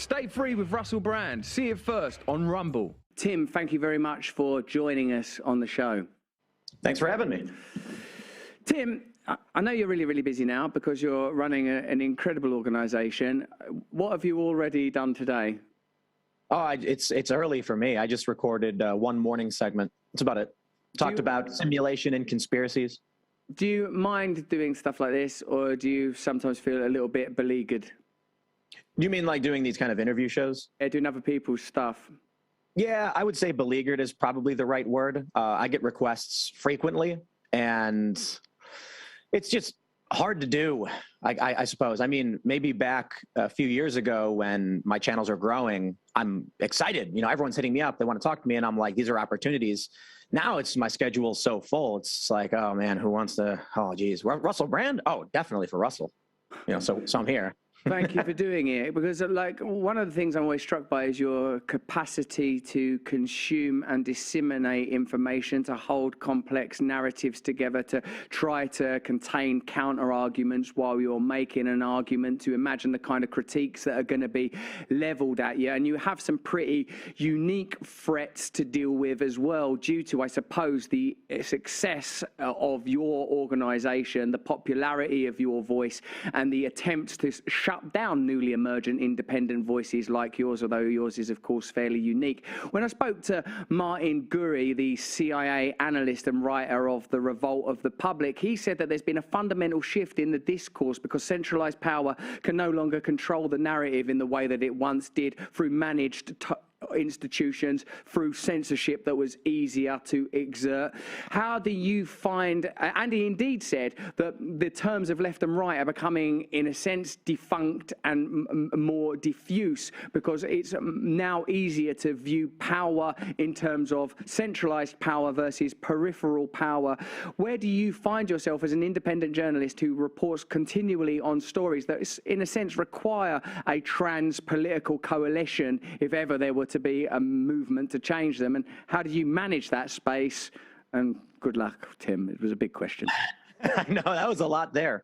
Stay free with Russell Brand. See it first on Rumble. Tim, thank you very much for joining us on the show. Thanks for having me. Tim, I know you're really, really busy now because you're running an incredible organization. What have you already done today? Oh, it's early for me. I just recorded one morning segment. That's about it. Talked about simulation and conspiracies. Do you mind doing stuff like this, or do you sometimes feel a little bit beleaguered? Do you mean like doing these kind of interview shows? Yeah, doing other people's stuff. Yeah, I would say beleaguered is probably the right word. I get requests frequently, and it's just hard to do, I suppose. I mean, maybe back a few years ago when my channels are growing, I'm excited. You know, everyone's hitting me up. They want to talk to me, and I'm like, these are opportunities. Now it's my schedule's so full. It's like, oh, man, who wants to, oh, geez, Russell Brand? Oh, definitely for Russell. You know, so I'm here. Thank you for doing it, because like one of the things I'm always struck by is your capacity to consume and disseminate information, to hold complex narratives together, to try to contain counter arguments while you're making an argument, to imagine the kind of critiques that are going to be leveled at you. And you have some pretty unique threats to deal with as well, due to, I suppose, the success of your organization, the popularity of your voice, and the attempts to shut down newly emergent independent voices like yours, although yours is, of course, fairly unique. When I spoke to Martin Gurri, the CIA analyst and writer of The Revolt of the Public, he said that there's been a fundamental shift in the discourse because centralized power can no longer control the narrative in the way that it once did through managed institutions, through censorship that was easier to exert. How do you find, and he indeed said that the terms of left and right are becoming, in a sense, defunct and more diffuse because it's now easier to view power in terms of centralized power versus peripheral power. Where do you find yourself as an independent journalist who reports continually on stories that, in a sense, require a trans-political coalition if ever there were to be a movement to change them? And how do you manage that space? And good luck, Tim. It was a big question. No, that was a lot there.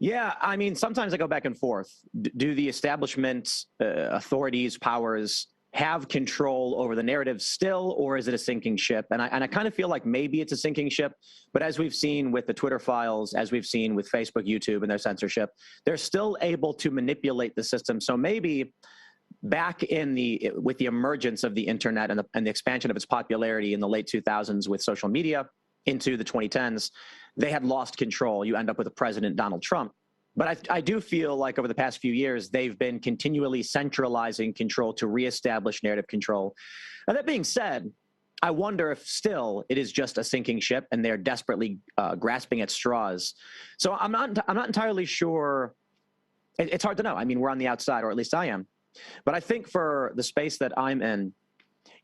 Yeah, I mean, sometimes I go back and forth. Do the establishment, authorities, powers have control over the narrative still, or is it a sinking ship? And I kind of feel like maybe it's a sinking ship, but as we've seen with the Twitter files, as we've seen with Facebook, YouTube, and their censorship, they're still able to manipulate the system. So maybe back with the emergence of the internet and the expansion of its popularity in the late 2000s with social media into the 2010s, they had lost control. You end up with a president, Donald Trump. But I do feel like over the past few years, they've been continually centralizing control to reestablish narrative control. Now, that being said, I wonder if still it is just a sinking ship and they're desperately grasping at straws. So I'm not entirely sure. It's hard to know. I mean, we're on the outside, or at least I am. But I think for the space that I'm in,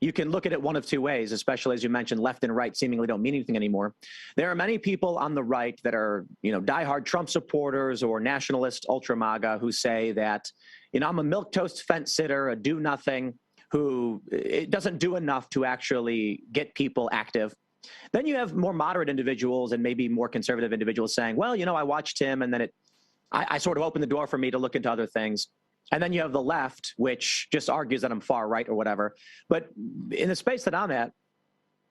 you can look at it one of two ways, especially as you mentioned, left and right seemingly don't mean anything anymore. There are many people on the right that are, you know, diehard Trump supporters or nationalist ultra MAGA who say that, you know, I'm a milquetoast fence sitter, a do nothing, who it doesn't do enough to actually get people active. Then you have more moderate individuals and maybe more conservative individuals saying, well, you know, I watched him and then I sort of opened the door for me to look into other things. And then you have the left, which just argues that I'm far right or whatever. But in the space that I'm at,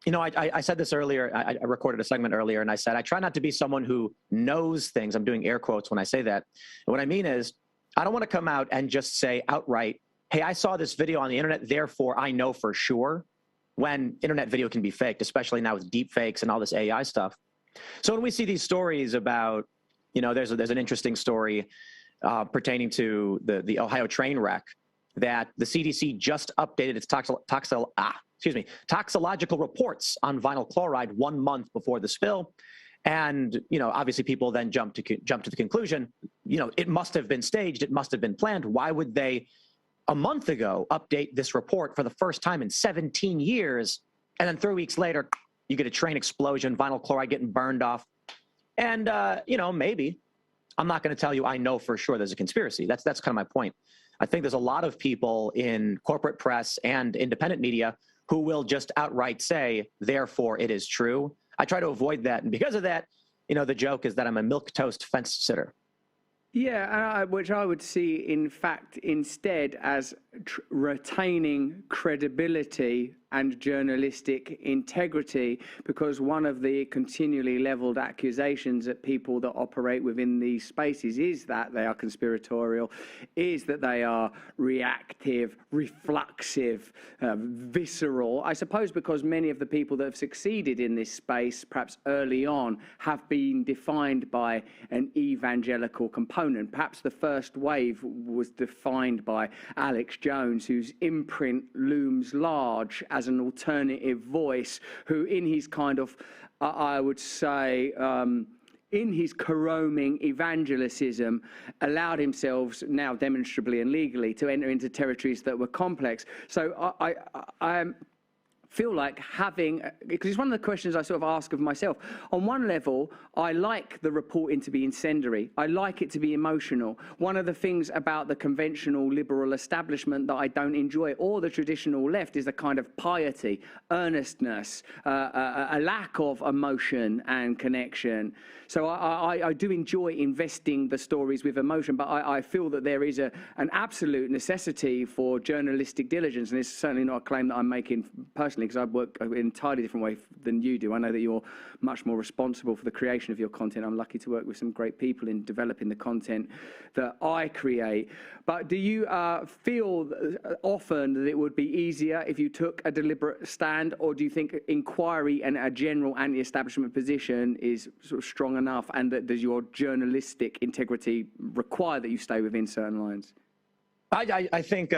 you know, I said this earlier. I recorded a segment earlier, and I said, I try not to be someone who knows things. I'm doing air quotes when I say that. And what I mean is, I don't want to come out and just say outright, hey, I saw this video on the internet, therefore I know for sure, when internet video can be faked, especially now with deep fakes and all this AI stuff. So when we see these stories about, you know, there's an interesting story pertaining to the Ohio train wreck, that the CDC just updated its toxicological reports on vinyl chloride 1 month before the spill. And, you know, obviously people then jump to the conclusion, you know, it must have been staged. It must have been planned. Why would they, a month ago, update this report for the first time in 17 years? And then 3 weeks later, you get a train explosion, vinyl chloride getting burned off. And, you know, maybe. I'm not going to tell you I know for sure there's a conspiracy. That's kind of my point. I think there's a lot of people in corporate press and independent media who will just outright say, therefore it is true. I try to avoid that. And because of that, you know, the joke is that I'm a milquetoast fence sitter. Yeah, which I would see, in fact, instead as retaining credibility and journalistic integrity, because one of the continually leveled accusations at people that operate within these spaces is that they are conspiratorial, is that they are reactive, reflexive, visceral. I suppose because many of the people that have succeeded in this space, perhaps early on, have been defined by an evangelical component. Perhaps the first wave was defined by Alex Jones, whose imprint looms large as an alternative voice, who in his kind of, I would say, in his caroming evangelicism, allowed himself, now demonstrably and legally, to enter into territories that were complex. So I feel like having, because it's one of the questions I sort of ask of myself. On one level, I like the reporting to be incendiary. I like it to be emotional. One of the things about the conventional liberal establishment that I don't enjoy, or the traditional left, is a kind of piety, earnestness, a lack of emotion and connection. So I do enjoy investing the stories with emotion, but I feel that there is an absolute necessity for journalistic diligence, and it's certainly not a claim that I'm making personally, because I work in an entirely different way than you do. I know that you're much more responsible for the creation of your content. I'm lucky to work with some great people in developing the content that I create. But do you feel often that it would be easier if you took a deliberate stand, or do you think inquiry and a general anti-establishment position is sort of strong enough, and that does your journalistic integrity require that you stay within certain lines? I think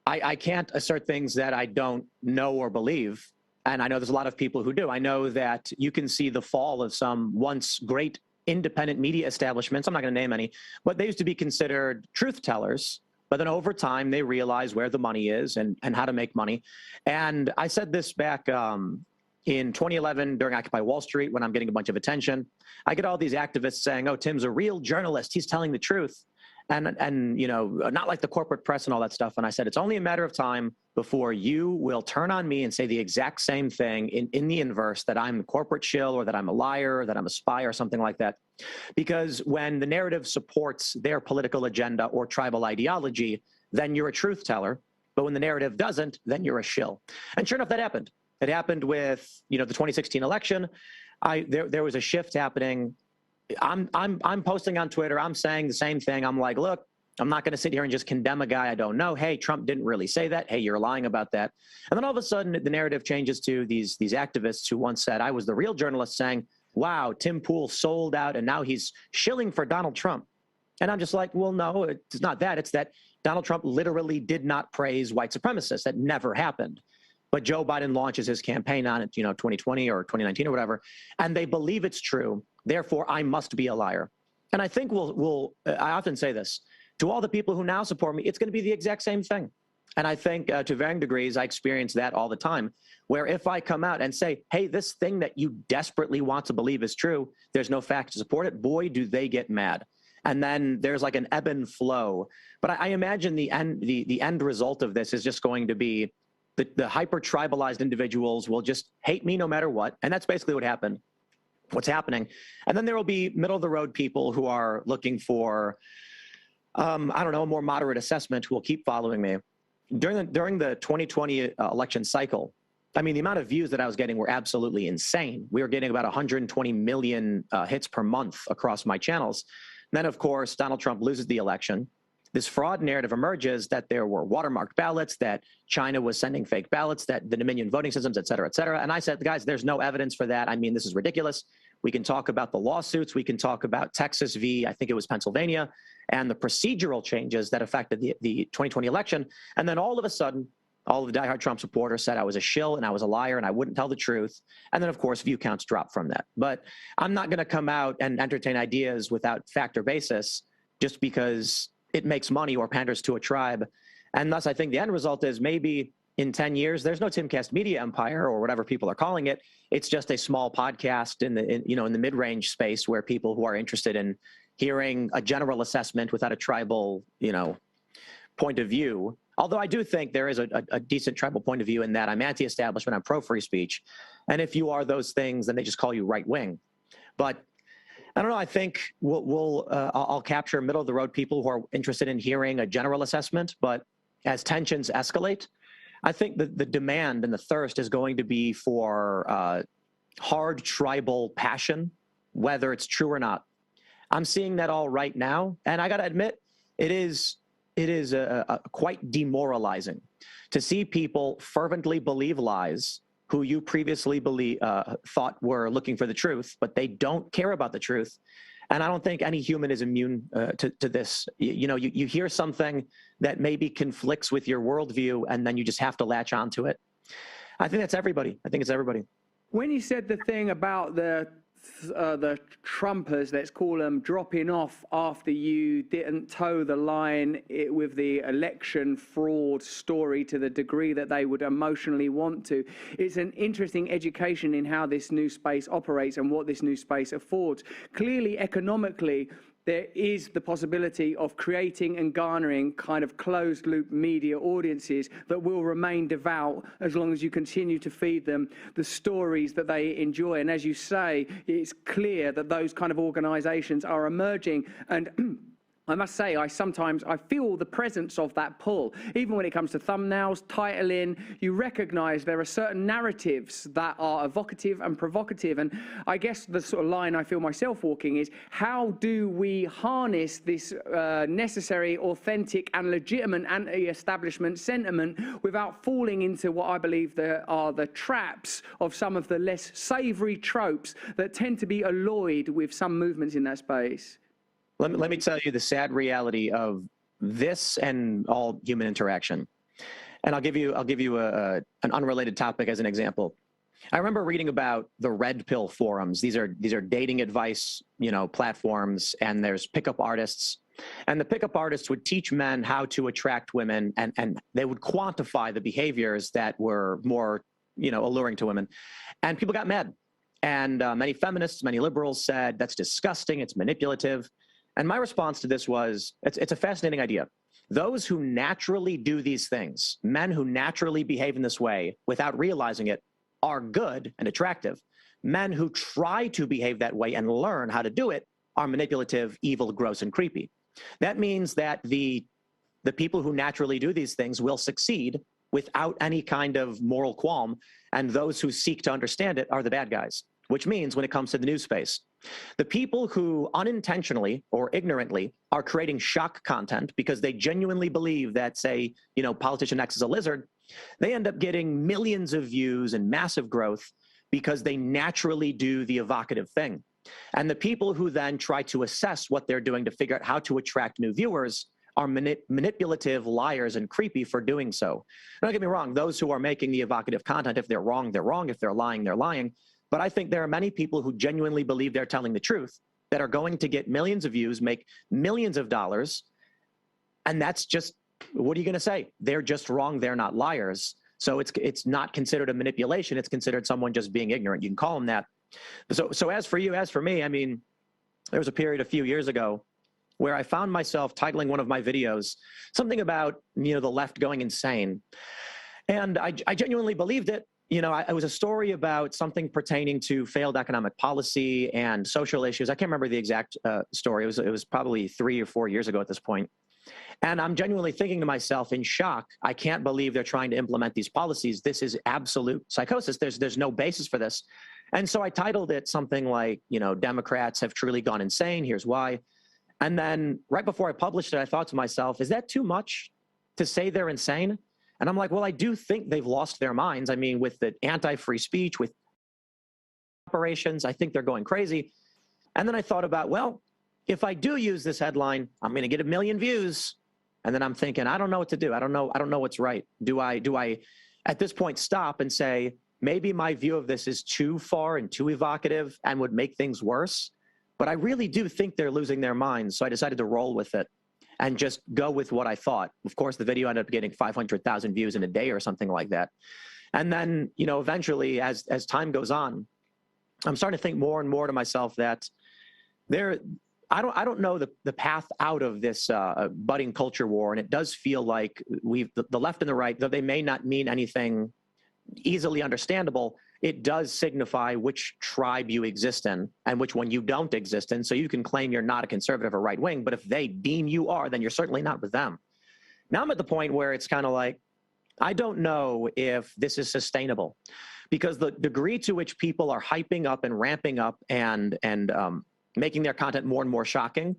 I can't assert things that I don't know or believe. And I know there's a lot of people who do. I know that you can see the fall of some once great independent media establishments. I'm not going to name any, but they used to be considered truth tellers. But then over time, they realize where the money is and how to make money. And I said this back in 2011 during Occupy Wall Street, when I'm getting a bunch of attention. I get all these activists saying, oh, Tim's a real journalist. He's telling the truth. And you know, not like the corporate press and all that stuff. And I said, it's only a matter of time before you will turn on me and say the exact same thing in the inverse, that I'm a corporate shill, or that I'm a liar, or that I'm a spy, or something like that. Because when the narrative supports their political agenda or tribal ideology, then you're a truth teller. But when the narrative doesn't, then you're a shill. And sure enough, that happened. It happened with, you know, the 2016 election. There was a shift happening. I'm posting on Twitter. I'm saying the same thing. I'm like, look, I'm not going to sit here and just condemn a guy I don't know. Hey, Trump didn't really say that. Hey, you're lying about that. And then all of a sudden, the narrative changes to these activists who once said I was the real journalist, saying, wow, Tim Pool sold out and now he's shilling for Donald Trump. And I'm just like, well, no, it's not that. It's that Donald Trump literally did not praise white supremacists. That never happened. But Joe Biden launches his campaign on it, 2020 or 2019 or whatever, and they believe it's true. Therefore, I must be a liar. And I think I often say this to all the people who now support me, it's going to be the exact same thing. And I think to varying degrees, I experience that all the time, where if I come out and say, hey, this thing that you desperately want to believe is true, there's no fact to support it, boy, do they get mad. And then there's like an ebb and flow. But I imagine the end result of this is just going to be the hyper-tribalized individuals will just hate me no matter what. And that's basically what's happening. And then there will be middle-of-the-road people who are looking for, I don't know, a more moderate assessment, who will keep following me. During the 2020 election cycle, I mean, the amount of views that I was getting were absolutely insane. We were getting about 120 million hits per month across my channels. And then, of course, Donald Trump loses the election. This fraud narrative emerges that there were watermarked ballots, that China was sending fake ballots, that the Dominion voting systems, et cetera, et cetera. And I said, guys, there's no evidence for that. I mean, this is ridiculous. We can talk about the lawsuits. We can talk about Texas v. I think it was Pennsylvania, and the procedural changes that affected the 2020 election. And then all of a sudden, all of the diehard Trump supporters said I was a shill and I was a liar and I wouldn't tell the truth. And then, of course, view counts dropped from that. But I'm not going to come out and entertain ideas without fact or basis just because it makes money or panders to a tribe. And thus, I think the end result is maybe in 10 years, there's no Timcast media empire or whatever people are calling it. It's just a small podcast in the mid-range space where people who are interested in hearing a general assessment without a tribal, point of view. Although I do think there is a decent tribal point of view in that I'm anti-establishment, I'm pro-free speech. And if you are those things, then they just call you right-wing. But I don't know. I think I'll capture middle of the road people who are interested in hearing a general assessment, but as tensions escalate, I think that the demand and the thirst is going to be for hard tribal passion, whether it's true or not. I'm seeing that all right now, and I got to admit, it is quite demoralizing to see people fervently believe lies who you previously thought were looking for the truth, but they don't care about the truth. And I don't think any human is immune to this. You hear something that maybe conflicts with your worldview, and then you just have to latch onto it. I think that's everybody. I think it's everybody. When you said the thing about the Trumpers, let's call them, dropping off after you didn't toe the line with the election fraud story to the degree that they would emotionally want to, it's an interesting education in how this new space operates and what this new space affords. Clearly, economically, there is the possibility of creating and garnering kind of closed-loop media audiences that will remain devout as long as you continue to feed them the stories that they enjoy. And as you say, it's clear that those kind of organizations are emerging. And I must say, I feel the presence of that pull. Even when it comes to thumbnails, titling, you recognize there are certain narratives that are evocative and provocative. And I guess the sort of line I feel myself walking is, how do we harness this necessary, authentic, and legitimate anti-establishment sentiment without falling into what I believe are the traps of some of the less savory tropes that tend to be alloyed with some movements in that space? Let me tell you the sad reality of this and all human interaction. And I'll give you an unrelated topic as an example. I remember reading about the Red Pill forums. These are dating advice, platforms, and there's pickup artists. And the pickup artists would teach men how to attract women, and they would quantify the behaviors that were more, alluring to women. And people got mad. And many feminists, many liberals said, that's disgusting, it's manipulative. And my response to this was, it's a fascinating idea. Those who naturally do these things, men who naturally behave in this way without realizing it, are good and attractive. Men who try to behave that way and learn how to do it are manipulative, evil, gross, and creepy. That means that the people who naturally do these things will succeed without any kind of moral qualm, and those who seek to understand it are the bad guys. Which means when it comes to the news space, the people who unintentionally or ignorantly are creating shock content because they genuinely believe that, say, politician X is a lizard, they end up getting millions of views and massive growth because they naturally do the evocative thing. And the people who then try to assess what they're doing to figure out how to attract new viewers are manipulative, liars, and creepy for doing so. Don't get me wrong, those who are making the evocative content, if they're wrong, they're wrong. If they're lying, they're lying. But I think there are many people who genuinely believe they're telling the truth that are going to get millions of views, make millions of dollars. And that's just, what are you going to say? They're just wrong. They're not liars. So it's not considered a manipulation. It's considered someone just being ignorant. You can call them that. So as for you, as for me, I mean, there was a period a few years ago where I found myself titling one of my videos something about, the left going insane. And I genuinely believed it. It was a story about something pertaining to failed economic policy and social issues. I can't remember the exact story. It was probably 3 or 4 years ago at this point. And I'm genuinely thinking to myself in shock, I can't believe they're trying to implement these policies. This is absolute psychosis. There's no basis for this. And so I titled it something like, Democrats have truly gone insane. Here's why. And then right before I published it, I thought to myself, is that too much to say they're insane? And I'm like, well, I do think they've lost their minds. I mean, with the anti-free speech, with operations, I think they're going crazy. And then I thought about, well, if I do use this headline, I'm going to get 1 million views. And then I'm thinking, I don't know what to do. I don't know what's right. Do I at this point stop and say, maybe my view of this is too far and too evocative and would make things worse? But I really do think they're losing their minds. So I decided to roll with it and just go with what I thought. Of course, the video ended up getting 500,000 views in a day or something like that. And then, eventually, as time goes on, I'm starting to think more and more to myself that I don't know the path out of this budding culture war. And it does feel like the left and the right, though they may not mean anything easily understandable, it does signify which tribe you exist in and which one you don't exist in. So you can claim you're not a conservative or right wing, but if they deem you are, then you're certainly not with them. Now I'm at the point where it's kind of like, I don't know if this is sustainable, because the degree to which people are hyping up and ramping up and making their content more and more shocking,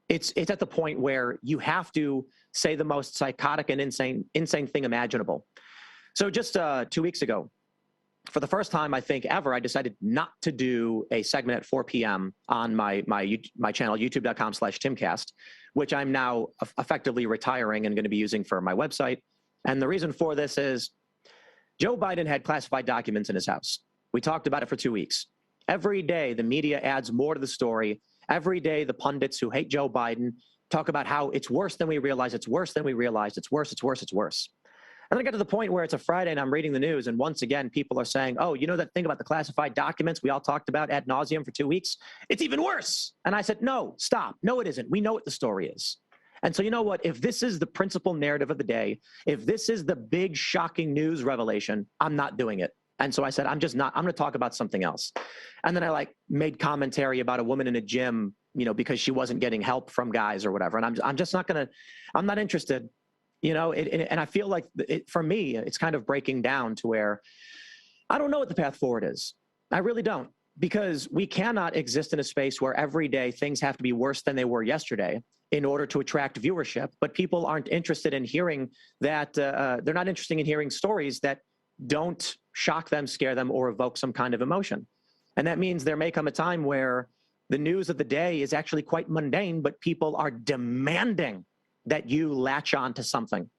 it's at the point where you have to say the most psychotic and insane thing imaginable. So just 2 weeks ago, for the first time, I think ever, I decided not to do a segment at 4 p.m. on my channel, youtube.com/Timcast, which I'm now effectively retiring and going to be using for my website. And the reason for this is Joe Biden had classified documents in his house. We talked about it for 2 weeks. Every day, the media adds more to the story. Every day, the pundits who hate Joe Biden talk about how it's worse than we realize, it's worse than we realized, it's worse, it's worse, it's worse. And then I got to the point where it's a Friday and I'm reading the news, and once again, people are saying, oh, you know that thing about the classified documents we all talked about ad nauseum for 2 weeks? It's even worse. And I said, no, stop. No, it isn't. We know what the story is. And so you know what? If this is the principal narrative of the day, if this is the big shocking news revelation, I'm not doing it. And so I said, I'm just not, I'm going to talk about something else. And then I made commentary about a woman in a gym, because she wasn't getting help from guys or whatever. And I'm just not going to, I'm not interested. And I feel like for me, it's kind of breaking down to where I don't know what the path forward is. I really don't, because we cannot exist in a space where every day things have to be worse than they were yesterday in order to attract viewership. But people aren't interested in hearing that. They're not interested in hearing stories that don't shock them, scare them, or evoke some kind of emotion. And that means there may come a time where the news of the day is actually quite mundane, but people are demanding that you latch on to something.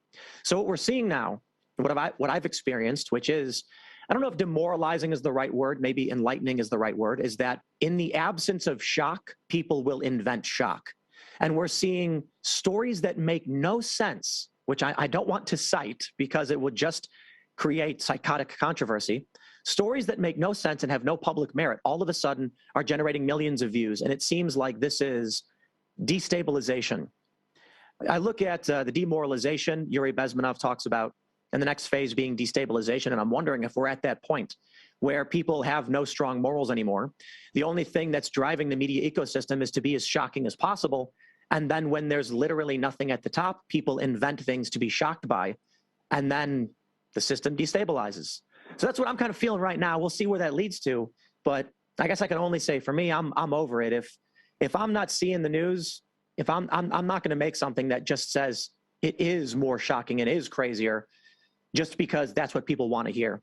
So what we're seeing now, what I've experienced, which is, I don't know if demoralizing is the right word, maybe enlightening is the right word, is that in the absence of shock, people will invent shock. And we're seeing stories that make no sense, which I don't want to cite because it would just create psychotic controversy. Stories that make no sense and have no public merit all of a sudden are generating millions of views. And it seems like this is destabilization. I look at the demoralization Yuri Bezmenov talks about, and the next phase being destabilization. And I'm wondering if we're at that point where people have no strong morals anymore. The only thing that's driving the media ecosystem is to be as shocking as possible. And then when there's literally nothing at the top, people invent things to be shocked by. And then the system destabilizes. So that's what I'm kind of feeling right now. We'll see where that leads to. But I guess I can only say for me, I'm over it. If I'm not seeing the news, if I'm not going to make something that just says it is more shocking and is crazier just because that's what people want to hear.